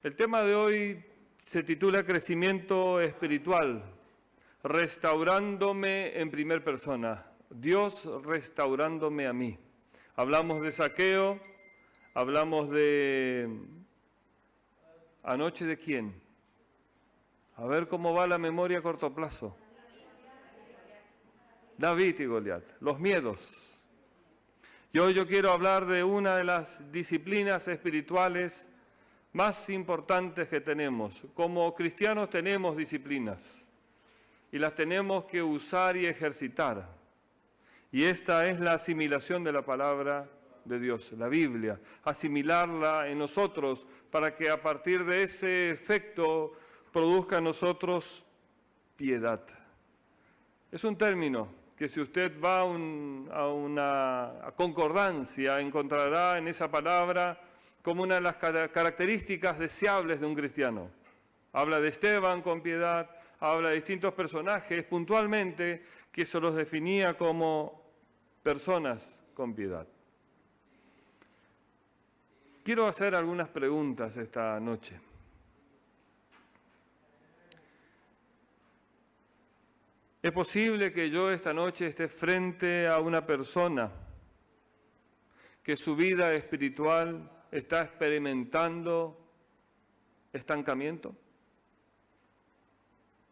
El tema de hoy se titula Crecimiento Espiritual, restaurándome en primera persona, Dios restaurándome a mí. Hablamos de Zaqueo, hablamos de... ¿Anoche de quién? A ver cómo va la memoria a corto plazo. David y Goliat, los miedos. Y hoy yo quiero hablar de una de las disciplinas espirituales más importantes que tenemos. Como cristianos tenemos disciplinas y las tenemos que usar y ejercitar. Y esta es la asimilación de la palabra de Dios, la Biblia. Asimilarla en nosotros para que a partir de ese efecto produzca en nosotros piedad. Es un término que si usted va a una concordancia encontrará en esa palabra como una de las características deseables de un cristiano. Habla de Esteban con piedad, habla de distintos personajes puntualmente que se los definía como personas con piedad. Quiero hacer algunas preguntas esta noche. ¿Es posible que yo esta noche esté frente a una persona que su vida espiritual está experimentando estancamiento?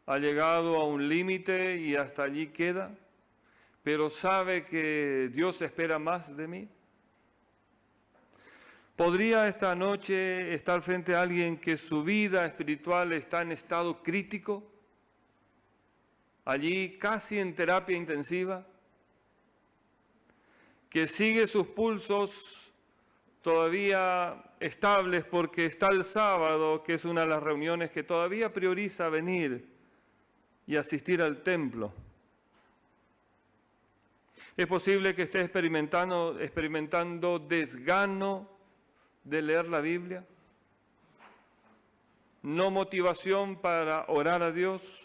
Ha llegado a un límite y hasta allí queda, pero sabe que Dios espera más de mí. ¿Podría esta noche estar frente a alguien que su vida espiritual está en estado crítico? Allí casi en terapia intensiva, que sigue sus pulsos todavía estables porque está el sábado, que es una de las reuniones que todavía prioriza venir y asistir al templo. Es posible que esté experimentando desgano de leer la Biblia, no motivación para orar a Dios,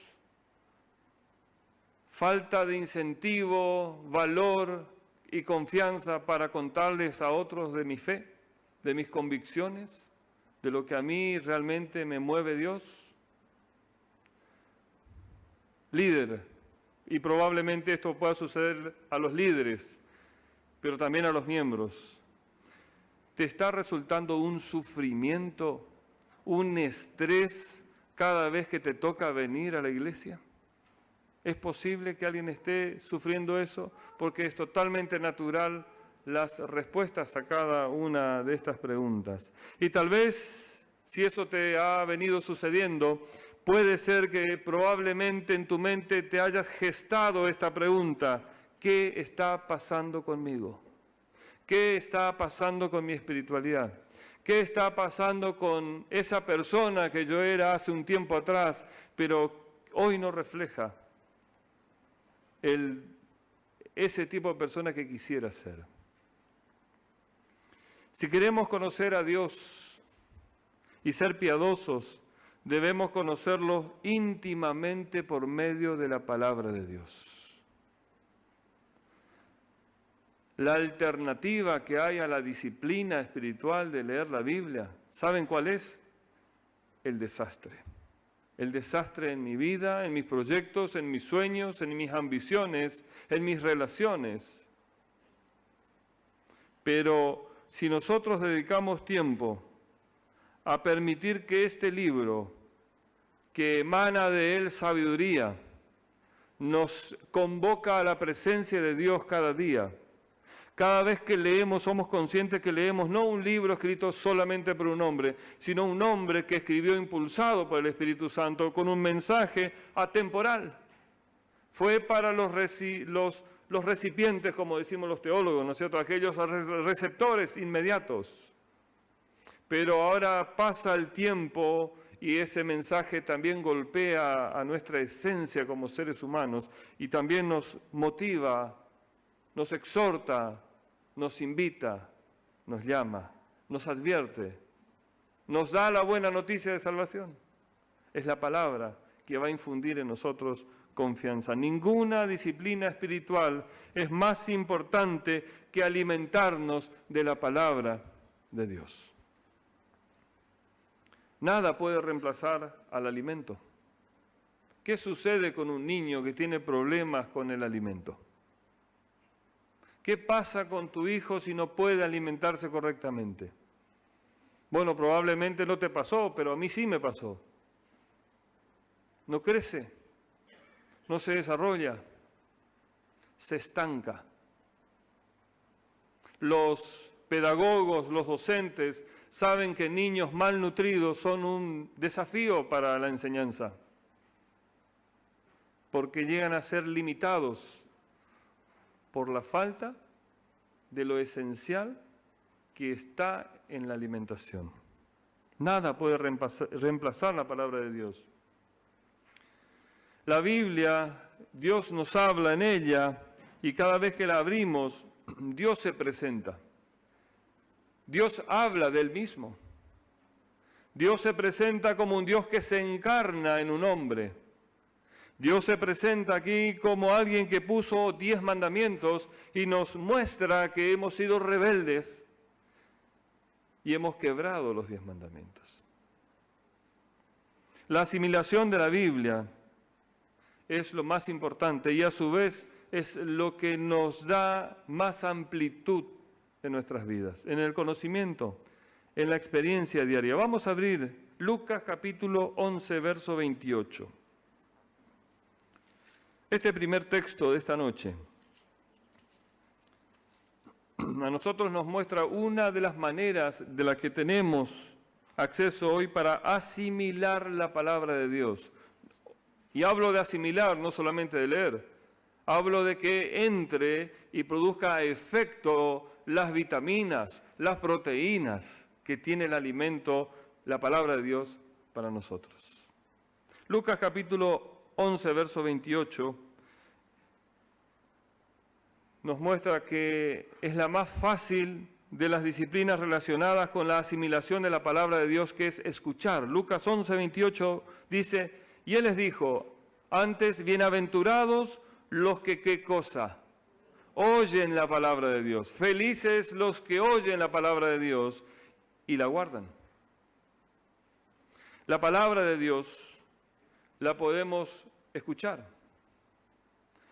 falta de incentivo, valor y confianza para contarles a otros de mi fe, de mis convicciones, de lo que a mí realmente me mueve Dios. Líder, y probablemente esto pueda suceder a los líderes, pero también a los miembros. ¿Te está resultando un sufrimiento, un estrés cada vez que te toca venir a la iglesia? ¿Es posible que alguien esté sufriendo eso? Porque es totalmente natural las respuestas a cada una de estas preguntas. Y tal vez, si eso te ha venido sucediendo, puede ser que probablemente en tu mente te hayas gestado esta pregunta: ¿qué está pasando conmigo? ¿Qué está pasando con mi espiritualidad? ¿Qué está pasando con esa persona que yo era hace un tiempo atrás, pero hoy no refleja ese tipo de persona que quisiera ser? Si queremos conocer a Dios y ser piadosos, debemos conocerlo íntimamente por medio de la palabra de Dios. La alternativa que hay a la disciplina espiritual de leer la Biblia, ¿saben cuál es? El desastre. El desastre en mi vida, en mis proyectos, en mis sueños, en mis ambiciones, en mis relaciones. Pero si nosotros dedicamos tiempo a permitir que este libro, que emana de él sabiduría, nos convoca a la presencia de Dios cada día. Cada vez que leemos somos conscientes que leemos no un libro escrito solamente por un hombre, sino un hombre que escribió impulsado por el Espíritu Santo con un mensaje atemporal. Fue para los recipientes, como decimos los teólogos, ¿no es cierto?, aquellos receptores inmediatos. Pero ahora pasa el tiempo y ese mensaje también golpea a nuestra esencia como seres humanos y también nos motiva, nos exhorta, nos invita, nos llama, nos advierte, nos da la buena noticia de salvación. Es la palabra que va a infundir en nosotros confianza. Ninguna disciplina espiritual es más importante que alimentarnos de la palabra de Dios. Nada puede reemplazar al alimento. ¿Qué sucede con un niño que tiene problemas con el alimento? ¿Qué pasa con tu hijo si no puede alimentarse correctamente? Bueno, probablemente no te pasó, pero a mí sí me pasó. No crece, no se desarrolla, se estanca. Los pedagogos, los docentes, saben que niños malnutridos son un desafío para la enseñanza, porque llegan a ser limitados por la falta de lo esencial que está en la alimentación. Nada puede reemplazar la palabra de Dios. La Biblia, Dios nos habla en ella y cada vez que la abrimos, Dios se presenta. Dios habla del mismo. Dios se presenta como un Dios que se encarna en un hombre. Dios se presenta aquí como alguien que puso 10 mandamientos y nos muestra que hemos sido rebeldes y hemos quebrado los 10 mandamientos. La asimilación de la Biblia es lo más importante y a su vez es lo que nos da más amplitud en nuestras vidas, en el conocimiento, en la experiencia diaria. Vamos a abrir Lucas capítulo 11, verso 28. Este primer texto de esta noche a nosotros nos muestra una de las maneras de las que tenemos acceso hoy para asimilar la palabra de Dios. Y hablo de asimilar, no solamente de leer. Hablo de que entre y produzca efecto las vitaminas, las proteínas que tiene el alimento, la palabra de Dios para nosotros. Lucas capítulo 11, verso 28, nos muestra que es la más fácil de las disciplinas relacionadas con la asimilación de la palabra de Dios, que es escuchar. Lucas 11, 28 dice, y Él les dijo, antes bienaventurados los que, ¿qué cosa? Oyen la palabra de Dios. Felices los que oyen la palabra de Dios y la guardan. La palabra de Dios la podemos escuchar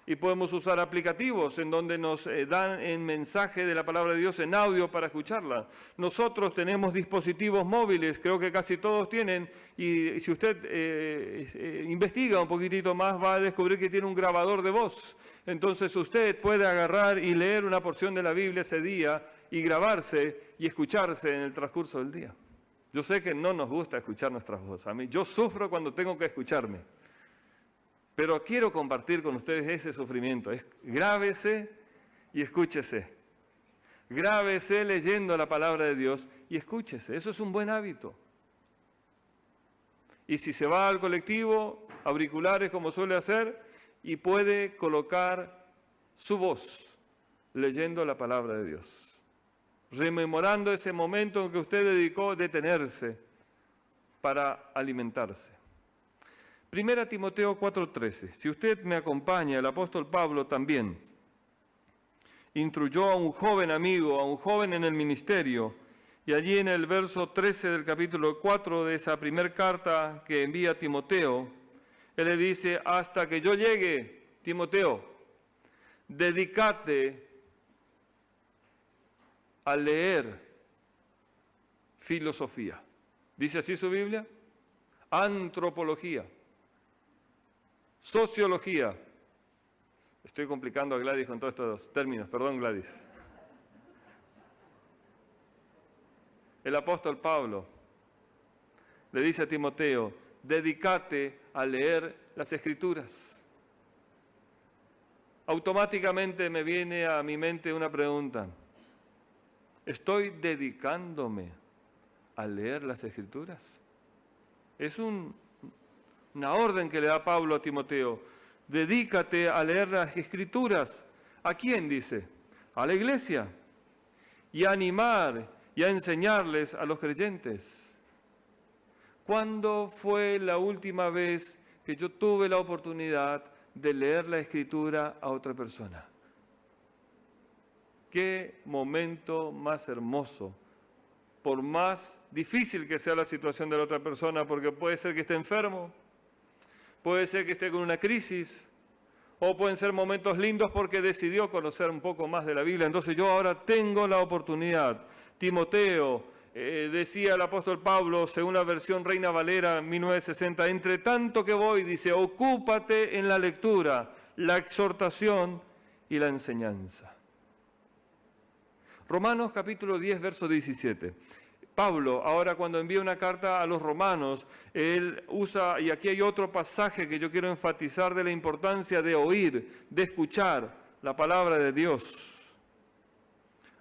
y podemos usar aplicativos en donde nos dan el mensaje de la palabra de Dios en audio para escucharla. Nosotros tenemos dispositivos móviles, creo que casi todos tienen, y si usted investiga un poquitito más va a descubrir que tiene un grabador de voz. Entonces usted puede agarrar y leer una porción de la Biblia ese día y grabarse y escucharse en el transcurso del día. Yo sé que no nos gusta escuchar nuestras voces. A mí, yo sufro cuando tengo que escucharme. Pero quiero compartir con ustedes ese sufrimiento. Grábese y escúchese. Grábese leyendo la palabra de Dios y escúchese. Eso es un buen hábito. Y si se va al colectivo, auriculares como suele hacer, y puede colocar su voz leyendo la palabra de Dios. Rememorando ese momento en que usted dedicó a detenerse para alimentarse. 1 Timoteo 4:13. Si usted me acompaña, el apóstol Pablo también instruyó a un joven amigo, a un joven en el ministerio, y allí en el verso 13 del capítulo 4 de esa primera carta que envía a Timoteo, él le dice, hasta que yo llegue, Timoteo, dedícate a leer filosofía. ¿Dice así su Biblia? Antropología. Sociología. Estoy complicando a Gladys con todos estos términos, perdón Gladys. El apóstol Pablo le dice a Timoteo, dedícate a leer las Escrituras. Automáticamente me viene a mi mente una pregunta. ¿Estoy dedicándome a leer las Escrituras? Es una orden que le da Pablo a Timoteo. Dedícate a leer las Escrituras. ¿A quién dice? A la iglesia. Y a animar y a enseñarles a los creyentes. ¿Cuándo fue la última vez que yo tuve la oportunidad de leer la Escritura a otra persona? Qué momento más hermoso por más difícil que sea la situación de la otra persona, porque puede ser que esté enfermo, puede ser que esté con una crisis, o pueden ser momentos lindos porque decidió conocer un poco más de la Biblia. Entonces yo ahora tengo la oportunidad. Timoteo, decía el apóstol Pablo, según la versión Reina Valera 1960, entre tanto que voy, dice, ocúpate en la lectura, la exhortación y la enseñanza. Romanos capítulo 10, verso 17. Pablo, ahora cuando envía una carta a los romanos, él usa, y aquí hay otro pasaje que yo quiero enfatizar de la importancia de oír, de escuchar la palabra de Dios.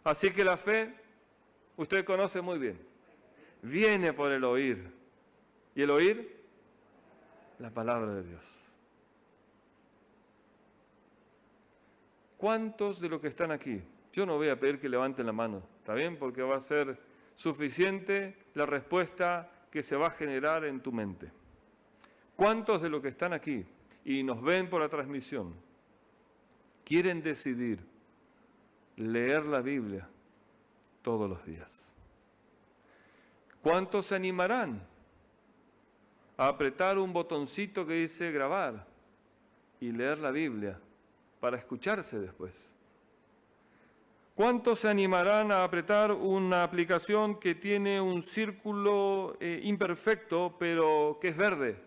Así que la fe, usted conoce muy bien, viene por el oír. ¿Y el oír? La palabra de Dios. ¿Cuántos de los que están aquí? Yo no voy a pedir que levanten la mano, ¿está bien? Porque va a ser suficiente la respuesta que se va a generar en tu mente. ¿Cuántos de los que están aquí y nos ven por la transmisión quieren decidir leer la Biblia todos los días? ¿Cuántos se animarán a apretar un botoncito que dice grabar y leer la Biblia para escucharse después? ¿Cuántos se animarán a apretar una aplicación que tiene un círculo imperfecto, pero que es verde?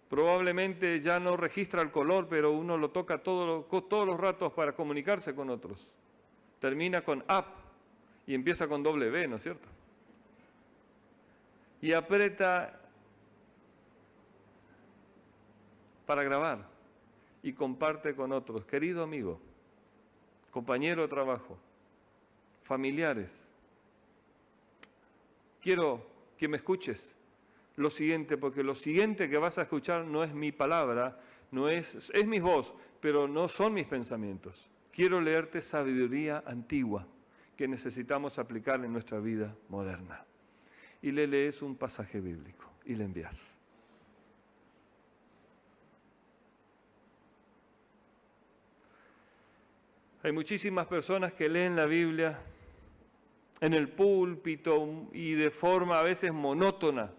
Probablemente ya no registra el color, pero uno lo toca todos los ratos para comunicarse con otros. Termina con app y empieza con W, ¿no es cierto? Y aprieta para grabar y comparte con otros. Querido amigo, compañero de trabajo, familiares, quiero que me escuches lo siguiente, porque lo siguiente que vas a escuchar no es mi palabra, es mi voz, pero no son mis pensamientos. Quiero leerte sabiduría antigua que necesitamos aplicar en nuestra vida moderna. Y le lees un pasaje bíblico y le envías. Hay muchísimas personas que leen la Biblia en el púlpito y de forma a veces monótona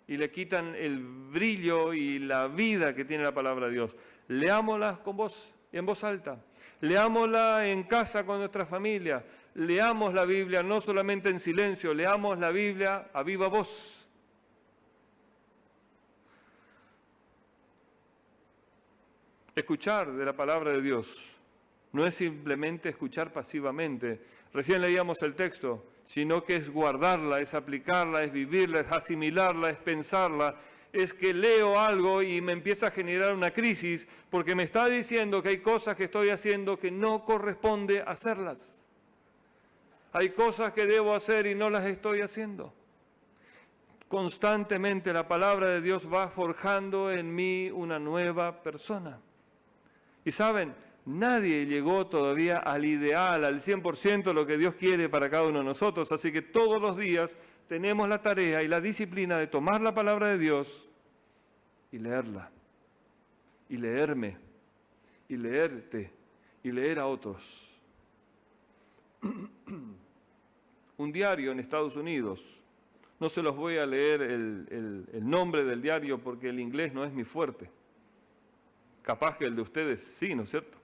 y le quitan el brillo y la vida que tiene la palabra de Dios. Leámosla con voz, en voz alta. Leámosla en casa con nuestra familia. Leamos la Biblia no solamente en silencio, leamos la Biblia a viva voz. Escuchar de la palabra de Dios no es simplemente escuchar pasivamente, recién leíamos el texto, sino que es guardarla, es aplicarla, es vivirla, es asimilarla, es pensarla, es que leo algo y me empieza a generar una crisis porque me está diciendo que hay cosas que estoy haciendo que no corresponde hacerlas. Hay cosas que debo hacer y no las estoy haciendo. Constantemente la palabra de Dios va forjando en mí una nueva persona. Y saben, nadie llegó todavía al ideal, al 100% de lo que Dios quiere para cada uno de nosotros. Así que todos los días tenemos la tarea y la disciplina de tomar la palabra de Dios y leerla, y leerme, y leerte, y leer a otros. Un diario en Estados Unidos, no se los voy a leer el nombre del diario porque el inglés no es mi fuerte. Capaz que el de ustedes sí, ¿no es cierto?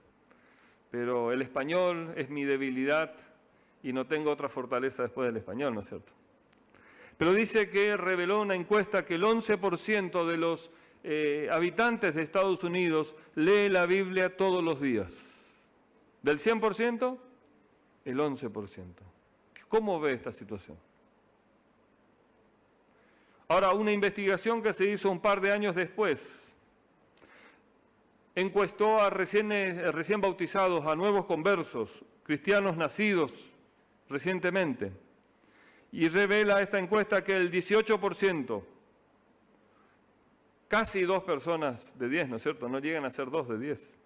Pero el español es mi debilidad y no tengo otra fortaleza después del español, ¿no es cierto? Pero dice que reveló una encuesta que el 11% de los habitantes de Estados Unidos lee la Biblia todos los días. ¿Del 100%? El 11%. ¿Cómo ve esta situación? Ahora, una investigación que se hizo un par de años después encuestó a recién bautizados, a nuevos conversos, cristianos nacidos recientemente, y revela esta encuesta que el 18%, casi 2 personas de 10, ¿no es cierto? No llegan a ser 2 de 10,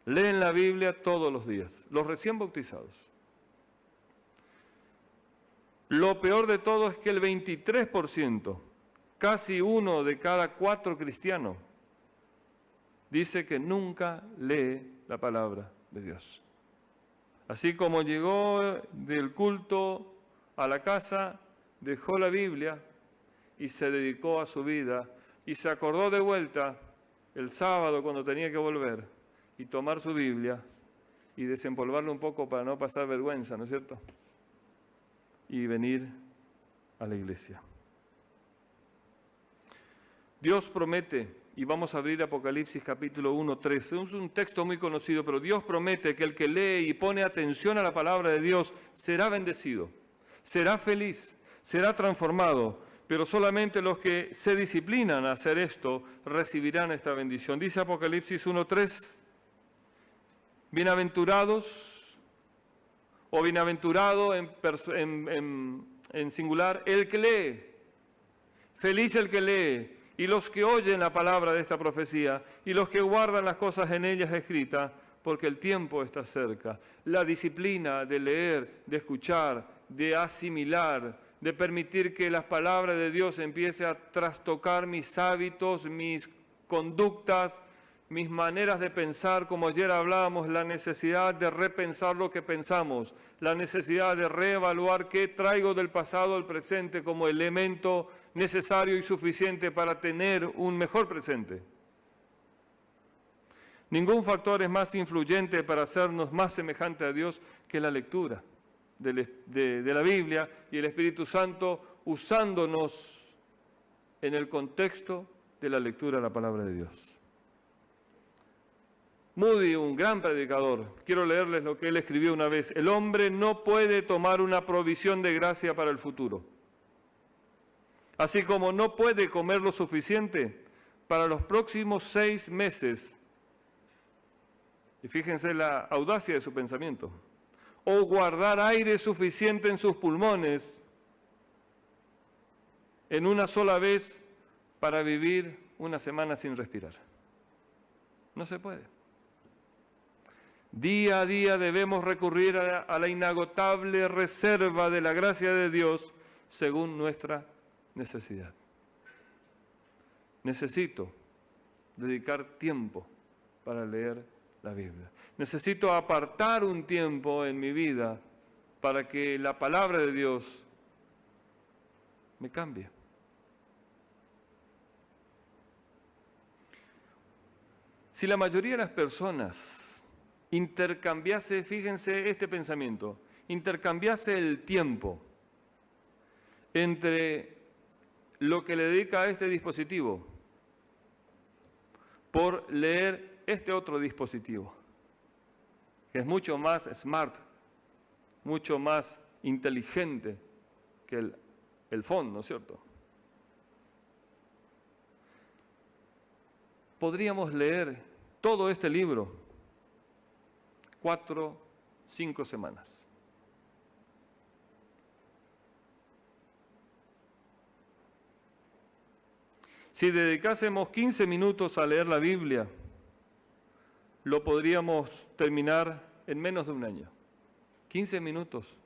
leen la Biblia todos los días, los recién bautizados. Lo peor de todo es que el 23%, casi 1 de cada 4 cristianos, dice que nunca lee la palabra de Dios. Así como llegó del culto a la casa, dejó la Biblia y se dedicó a su vida y se acordó de vuelta el sábado cuando tenía que volver y tomar su Biblia y desempolvarla un poco para no pasar vergüenza, ¿no es cierto? Y venir a la iglesia. Dios promete, y vamos a abrir Apocalipsis capítulo 1, 13. Es un texto muy conocido, pero Dios promete que el que lee y pone atención a la palabra de Dios será bendecido, será feliz, será transformado, pero solamente los que se disciplinan a hacer esto recibirán esta bendición. Dice Apocalipsis 1, 3, bienaventurados, o bienaventurado en singular, el que lee, feliz el que lee, y los que oyen la palabra de esta profecía, y los que guardan las cosas en ellas escritas, porque el tiempo está cerca. La disciplina de leer, de escuchar, de asimilar, de permitir que las palabras de Dios empiece a trastocar mis hábitos, mis conductas, mis maneras de pensar, como ayer hablábamos, la necesidad de repensar lo que pensamos, la necesidad de reevaluar qué traigo del pasado al presente como elemento necesario y suficiente para tener un mejor presente. Ningún factor es más influyente para hacernos más semejantes a Dios que la lectura de la Biblia y el Espíritu Santo usándonos en el contexto de la lectura de la palabra de Dios. Moody, un gran predicador, quiero leerles lo que él escribió una vez. El hombre no puede tomar una provisión de gracia para el futuro, así como no puede comer lo suficiente para los próximos 6 meses. Y fíjense la audacia de su pensamiento. O guardar aire suficiente en sus pulmones en una sola vez para vivir una semana sin respirar. No se puede. Día a día debemos recurrir a la inagotable reserva de la gracia de Dios según nuestra necesidad. Necesito dedicar tiempo para leer la Biblia. Necesito apartar un tiempo en mi vida para que la palabra de Dios me cambie. Si la mayoría de las personas intercambiase, fíjense este pensamiento, intercambiase el tiempo entre lo que le dedica a este dispositivo por leer este otro dispositivo, que es mucho más smart, mucho más inteligente que el phone, ¿no es cierto? Podríamos leer todo este libro 4, 5 semanas. Si dedicásemos 15 minutos a leer la Biblia, lo podríamos terminar en menos de un año. 15 minutos.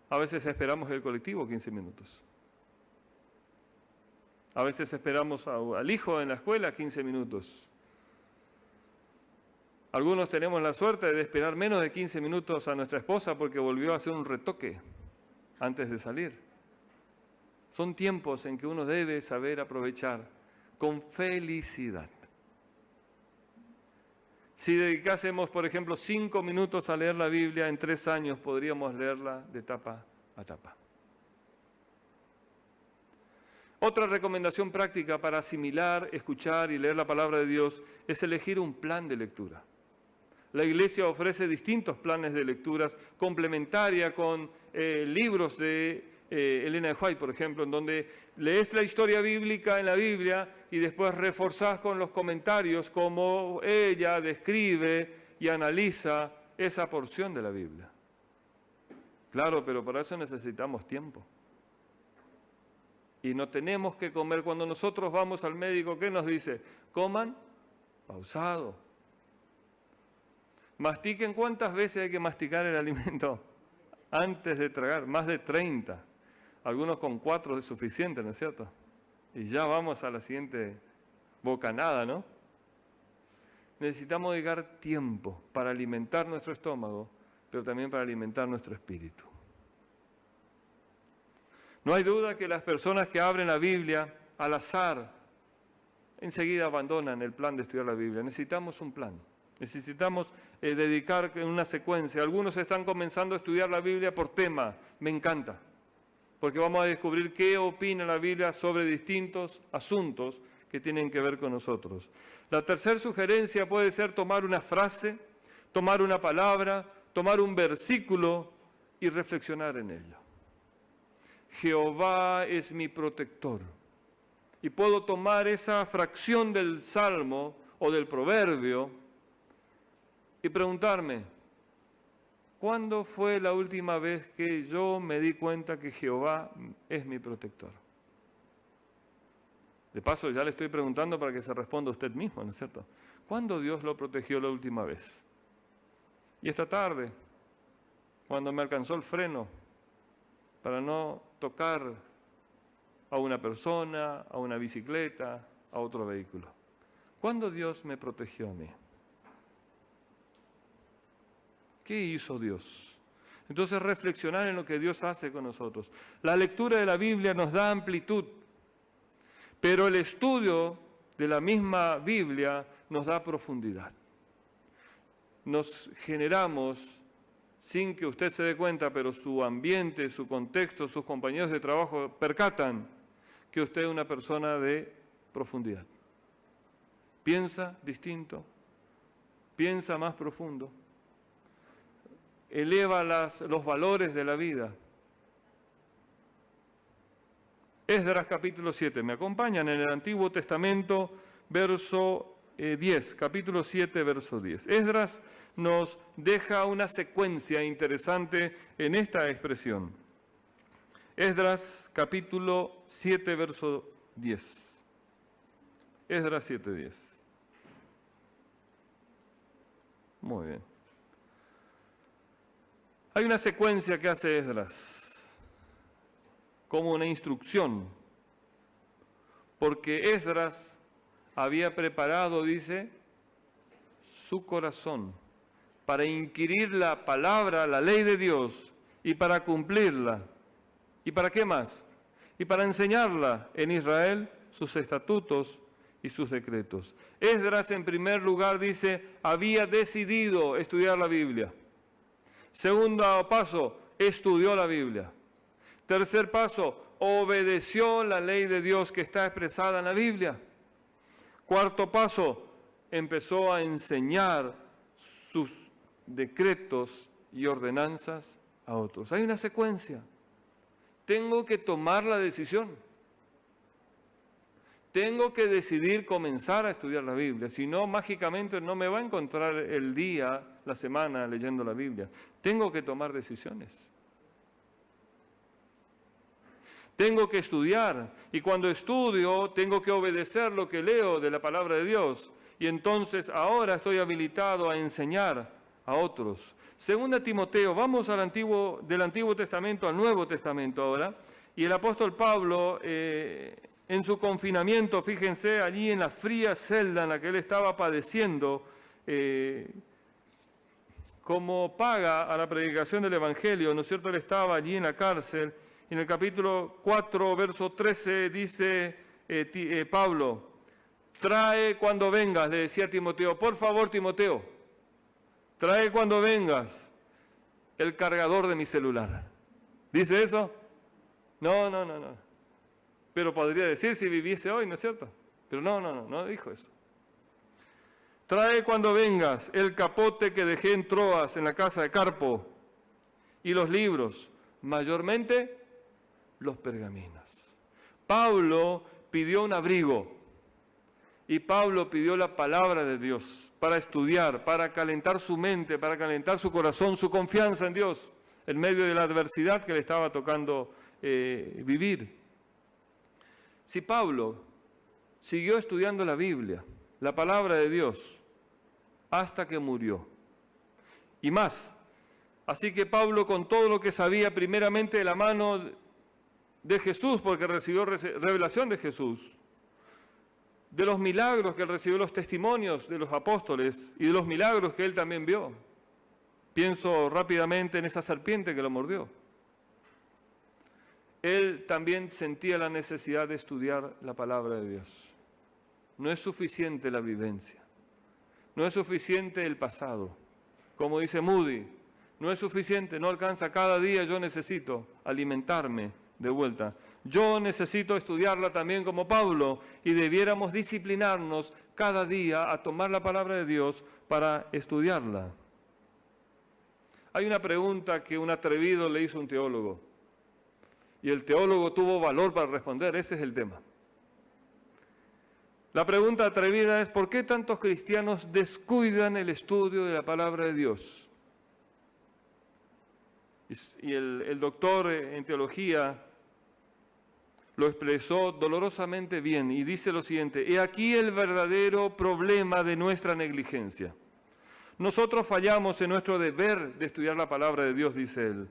A veces esperamos el colectivo 15 minutos. A veces esperamos al hijo en la escuela 15 minutos. Algunos tenemos la suerte de esperar menos de 15 minutos a nuestra esposa porque volvió a hacer un retoque antes de salir. Son tiempos en que uno debe saber aprovechar con felicidad. Si dedicásemos, por ejemplo, 5 minutos a leer la Biblia, en 3 años podríamos leerla de tapa a tapa. Otra recomendación práctica para asimilar, escuchar y leer la palabra de Dios es elegir un plan de lectura. La Iglesia ofrece distintos planes de lecturas complementaria con libros de Elena de White, por ejemplo, en donde lees la historia bíblica en la Biblia y después reforzás con los comentarios cómo ella describe y analiza esa porción de la Biblia. Claro, pero para eso necesitamos tiempo. Y no tenemos que comer. Cuando nosotros vamos al médico, ¿qué nos dice? Coman pausado. Mastiquen. ¿Cuántas veces hay que masticar el alimento antes de tragar? Más de 30. Algunos con 4 es suficiente, ¿no es cierto? Y ya vamos a la siguiente bocanada, ¿no? Necesitamos dedicar tiempo para alimentar nuestro estómago, pero también para alimentar nuestro espíritu. No hay duda que las personas que abren la Biblia al azar, enseguida abandonan el plan de estudiar la Biblia. Necesitamos un plan. Necesitamos dedicar en una secuencia. Algunos están comenzando a estudiar la Biblia por tema. Me encanta, porque vamos a descubrir qué opina la Biblia sobre distintos asuntos que tienen que ver con nosotros. La tercera sugerencia puede ser tomar una frase, tomar una palabra, tomar un versículo y reflexionar en ello. Jehová es mi protector. Y puedo tomar esa fracción del Salmo o del Proverbio y preguntarme, ¿cuándo fue la última vez que yo me di cuenta que Jehová es mi protector? De paso, ya le estoy preguntando para que se responda usted mismo, ¿no es cierto? ¿Cuándo Dios lo protegió la última vez? Y esta tarde, cuando me alcanzó el freno para no tocar a una persona, a una bicicleta, a otro vehículo. ¿Cuándo Dios me protegió a mí? ¿Qué hizo Dios? Entonces reflexionar en lo que Dios hace con nosotros. La lectura de la Biblia nos da amplitud, pero el estudio de la misma Biblia nos da profundidad. Nos generamos, sin que usted se dé cuenta, pero su ambiente, su contexto, sus compañeros de trabajo percatan que usted es una persona de profundidad. Piensa distinto, piensa más profundo, eleva los valores de la vida. Esdras capítulo 7, me acompañan en el Antiguo Testamento, verso 10, capítulo 7, verso 10. Esdras nos deja una secuencia interesante en esta expresión. Esdras capítulo 7, verso 10. Esdras 7, 10. Muy bien. Hay una secuencia que hace Esdras como una instrucción, porque Esdras había preparado, dice, su corazón para inquirir la palabra, la ley de Dios, y para cumplirla. ¿Y para qué más? Y para enseñarla en Israel, sus estatutos y sus decretos. Esdras, en primer lugar, dice, había decidido estudiar la Biblia. Segundo paso, estudió la Biblia. Tercer paso, obedeció la ley de Dios que está expresada en la Biblia. Cuarto paso, empezó a enseñar sus decretos y ordenanzas a otros. Hay una secuencia. Tengo que tomar la decisión. Tengo que decidir comenzar a estudiar la Biblia. Si no, mágicamente no me va a encontrar el día, la semana leyendo la Biblia. Tengo que tomar decisiones. Tengo que estudiar, y cuando estudio tengo que obedecer lo que leo de la palabra de Dios, y entonces ahora estoy habilitado a enseñar a otros. Segunda Timoteo, vamos del Antiguo Testamento al Nuevo Testamento ahora, y el apóstol Pablo, en su confinamiento, fíjense, allí en la fría celda en la que él estaba padeciendo, como paga a la predicación del Evangelio, ¿no es cierto? Él estaba allí en la cárcel. En el capítulo 4, verso 13, dice Pablo, trae cuando vengas, le decía a Timoteo, por favor, Timoteo, trae cuando vengas el cargador de mi celular. ¿Dice eso? No. Pero podría decir si viviese hoy, ¿no es cierto? Pero no dijo eso. Trae cuando vengas el capote que dejé en Troas, en la casa de Carpo, y los libros, mayormente los pergaminos. Pablo pidió un abrigo y Pablo pidió la palabra de Dios para estudiar, para calentar su mente, para calentar su corazón, su confianza en Dios, en medio de la adversidad que le estaba tocando vivir. Si Pablo siguió estudiando la Biblia, la palabra de Dios, hasta que murió, y más, así que Pablo, con todo lo que sabía primeramente de la mano de Jesús, porque recibió revelación de Jesús, de los milagros que él recibió, los testimonios de los apóstoles y de los milagros que él también vio. Pienso rápidamente en esa serpiente que lo mordió. él también sentía la necesidad de estudiar la palabra de Dios. No es suficiente la vivencia, no es suficiente el pasado. Como dice Moody, no es suficiente, no alcanza, cada día yo necesito alimentarme de vuelta. Yo necesito estudiarla también como Pablo y debiéramos disciplinarnos cada día a tomar la palabra de Dios para estudiarla. Hay una pregunta que un atrevido le hizo a un teólogo y el teólogo tuvo valor para responder, ese es el tema. La pregunta atrevida es: ¿por qué tantos cristianos descuidan el estudio de la palabra de Dios? Y el doctor en teología lo expresó dolorosamente bien y dice lo siguiente: he aquí el verdadero problema de nuestra negligencia. Nosotros fallamos en nuestro deber de estudiar la palabra de Dios, dice él,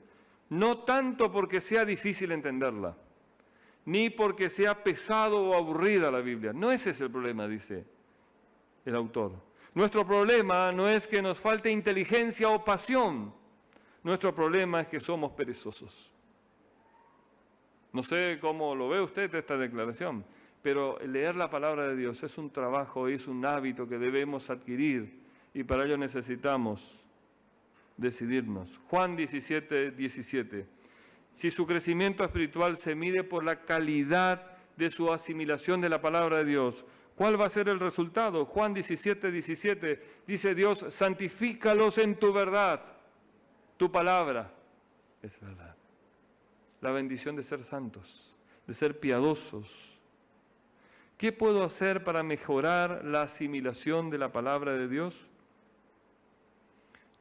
no tanto porque sea difícil entenderla, ni porque sea pesado o aburrida la Biblia. No ese es el problema, dice el autor. Nuestro problema no es que nos falte inteligencia o pasión. Nuestro problema es que somos perezosos. No sé cómo lo ve usted esta declaración, pero leer la palabra de Dios es un trabajo, es un hábito que debemos adquirir y para ello necesitamos decidirnos. Juan 17:17. Si su crecimiento espiritual se mide por la calidad de su asimilación de la palabra de Dios, ¿cuál va a ser el resultado? Juan 17:17 dice Dios: santifícalos en tu verdad. Tu palabra es verdad. La bendición de ser santos, de ser piadosos. ¿Qué puedo hacer para mejorar la asimilación de la palabra de Dios?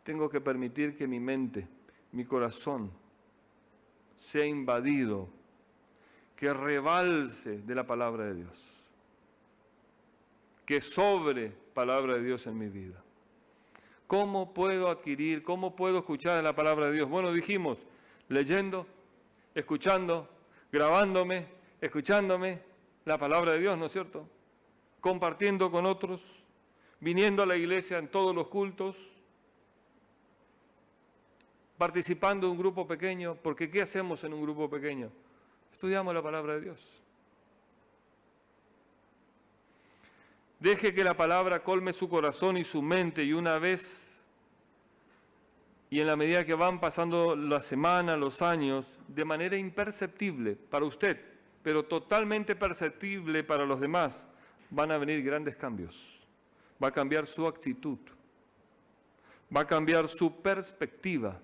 Tengo que permitir que mi mente, mi corazón, sea invadido, que rebalse de la palabra de Dios, que sobre palabra de Dios en mi vida. ¿Cómo puedo adquirir, cómo puedo escuchar la palabra de Dios? Bueno, dijimos, leyendo, escuchando, grabándome, escuchándome la palabra de Dios, ¿no es cierto? Compartiendo con otros, viniendo a la iglesia en todos los cultos, participando en un grupo pequeño, porque ¿qué hacemos en un grupo pequeño? Estudiamos la palabra de Dios. Deje que la palabra colme su corazón y su mente, y una vez, y en la medida que van pasando las semanas, los años, de manera imperceptible para usted, pero totalmente perceptible para los demás, van a venir grandes cambios. Va a cambiar su actitud, va a cambiar su perspectiva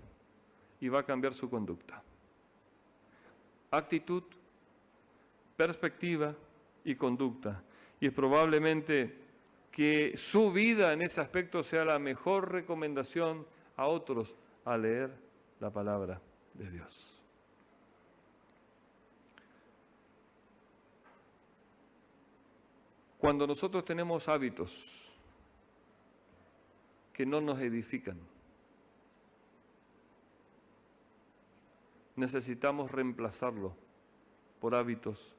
y va a cambiar su conducta. Actitud, perspectiva y conducta. Y es probablemente que su vida en ese aspecto sea la mejor recomendación a otros a leer la palabra de Dios. Cuando nosotros tenemos hábitos que no nos edifican, necesitamos reemplazarlo por hábitos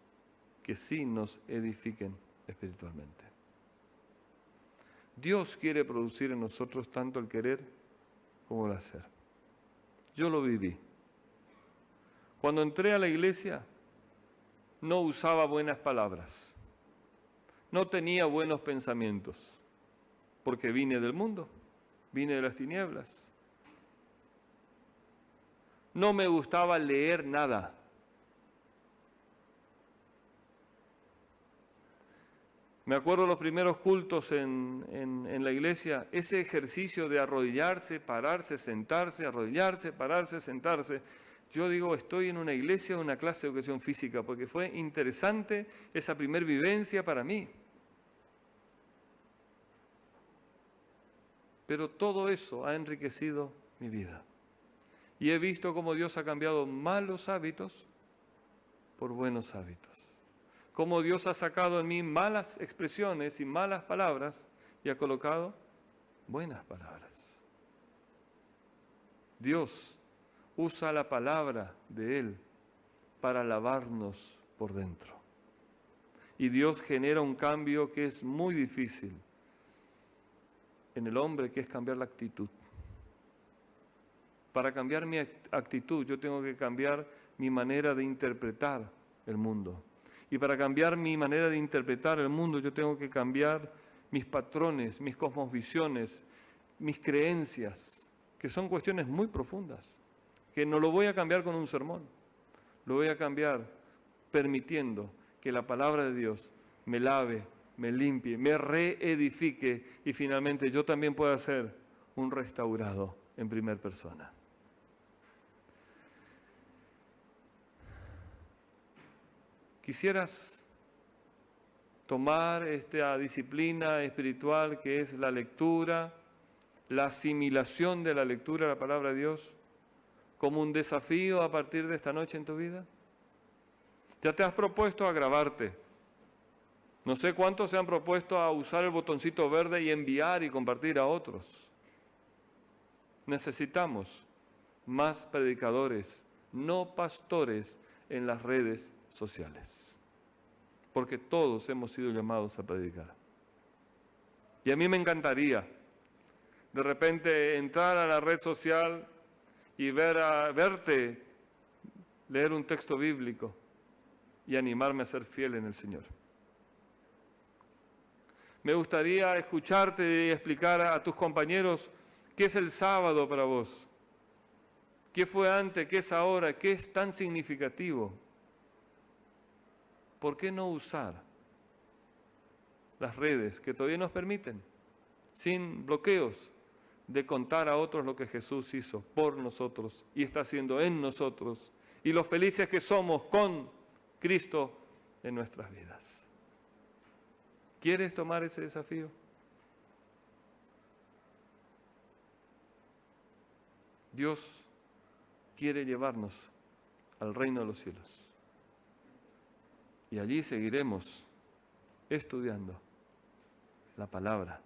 que sí nos edifiquen espiritualmente. Dios quiere producir en nosotros tanto el querer como el hacer. Yo lo viví. Cuando entré a la iglesia, no usaba buenas palabras, no tenía buenos pensamientos, porque vine del mundo, vine de las tinieblas. No me gustaba leer nada. Me acuerdo los primeros cultos en la iglesia, ese ejercicio de arrodillarse, pararse, sentarse, arrodillarse, pararse, sentarse. Yo digo, estoy en una iglesia o una clase de educación física, porque fue interesante esa primer vivencia para mí. Pero todo eso ha enriquecido mi vida. Y he visto cómo Dios ha cambiado malos hábitos por buenos hábitos. Cómo Dios ha sacado en mí malas expresiones y malas palabras y ha colocado buenas palabras. Dios usa la palabra de Él para lavarnos por dentro. Y Dios genera un cambio que es muy difícil en el hombre, que es cambiar la actitud. Para cambiar mi actitud, yo tengo que cambiar mi manera de interpretar el mundo. Y para cambiar mi manera de interpretar el mundo, yo tengo que cambiar mis patrones, mis cosmovisiones, mis creencias, que son cuestiones muy profundas, que no lo voy a cambiar con un sermón, lo voy a cambiar permitiendo que la palabra de Dios me lave, me limpie, me reedifique y finalmente yo también pueda ser un restaurado en primera persona. ¿Quisieras tomar esta disciplina espiritual que es la lectura, la asimilación de la lectura de la palabra de Dios, como un desafío a partir de esta noche en tu vida? ¿Ya te has propuesto a grabarte? No sé cuántos se han propuesto a usar el botoncito verde y enviar y compartir a otros. Necesitamos más predicadores, no pastores, en las redes sociales, porque todos hemos sido llamados a predicar. Y a mí me encantaría de repente entrar a la red social y verte leer un texto bíblico y animarme a ser fiel en el Señor. Me gustaría escucharte y explicar a tus compañeros qué es el sábado para vos, qué fue antes, qué es ahora, qué es tan significativo. ¿Por qué no usar las redes que todavía nos permiten, sin bloqueos, de contar a otros lo que Jesús hizo por nosotros y está haciendo en nosotros y los felices que somos con Cristo en nuestras vidas? ¿Quieres tomar ese desafío? Dios quiere llevarnos al reino de los cielos. Y allí seguiremos estudiando la palabra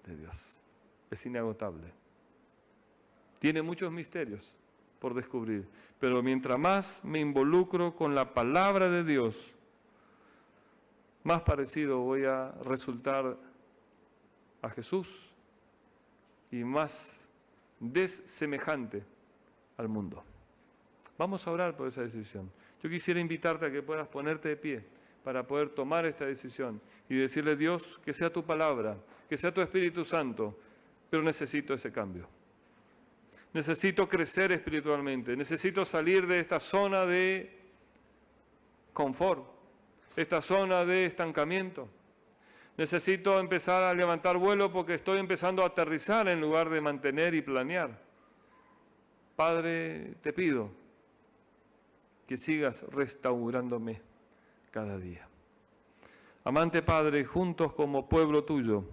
de Dios. Es inagotable. Tiene muchos misterios por descubrir, pero mientras más me involucro con la palabra de Dios, más parecido voy a resultar a Jesús y más desemejante al mundo. Vamos a orar por esa decisión. Yo quisiera invitarte a que puedas ponerte de pie para poder tomar esta decisión y decirle: Dios, que sea tu palabra, que sea tu Espíritu Santo, pero necesito ese cambio. Necesito crecer espiritualmente, necesito salir de esta zona de confort, esta zona de estancamiento. Necesito empezar a levantar vuelo porque estoy empezando a aterrizar en lugar de mantener y planear. Padre, te pido que sigas restaurándome cada día. Amante Padre, juntos como pueblo tuyo,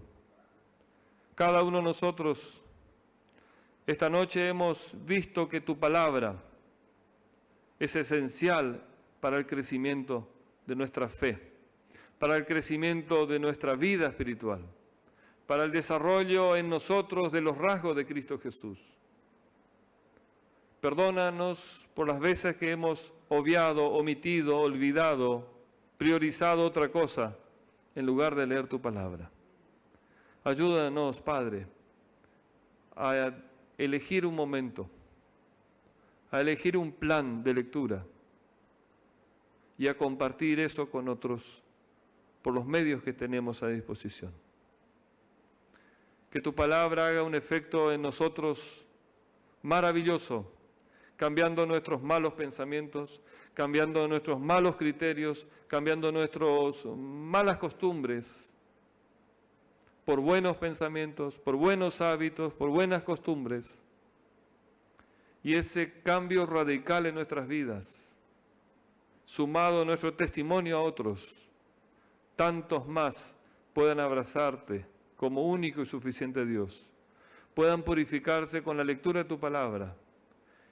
cada uno de nosotros, esta noche hemos visto que tu palabra es esencial para el crecimiento de nuestra fe, para el crecimiento de nuestra vida espiritual, para el desarrollo en nosotros de los rasgos de Cristo Jesús. Perdónanos por las veces que hemos obviado, omitido, olvidado, priorizado otra cosa en lugar de leer tu palabra. Ayúdanos, Padre, a elegir un momento, a elegir un plan de lectura y a compartir eso con otros por los medios que tenemos a disposición. Que tu palabra haga un efecto en nosotros maravilloso, cambiando nuestros malos pensamientos, cambiando nuestros malos criterios, cambiando nuestras malas costumbres por buenos pensamientos, por buenos hábitos, por buenas costumbres. Y ese cambio radical en nuestras vidas, sumado a nuestro testimonio a otros, tantos más puedan abrazarte como único y suficiente Dios, puedan purificarse con la lectura de tu palabra.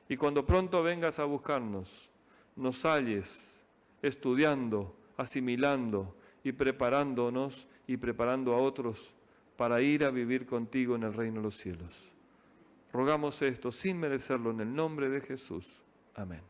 Y cuando pronto vengas a buscarnos, nos halles estudiando, asimilando y preparándonos y preparando a otros para ir a vivir contigo en el reino de los cielos. Rogamos esto sin merecerlo en el nombre de Jesús. Amén.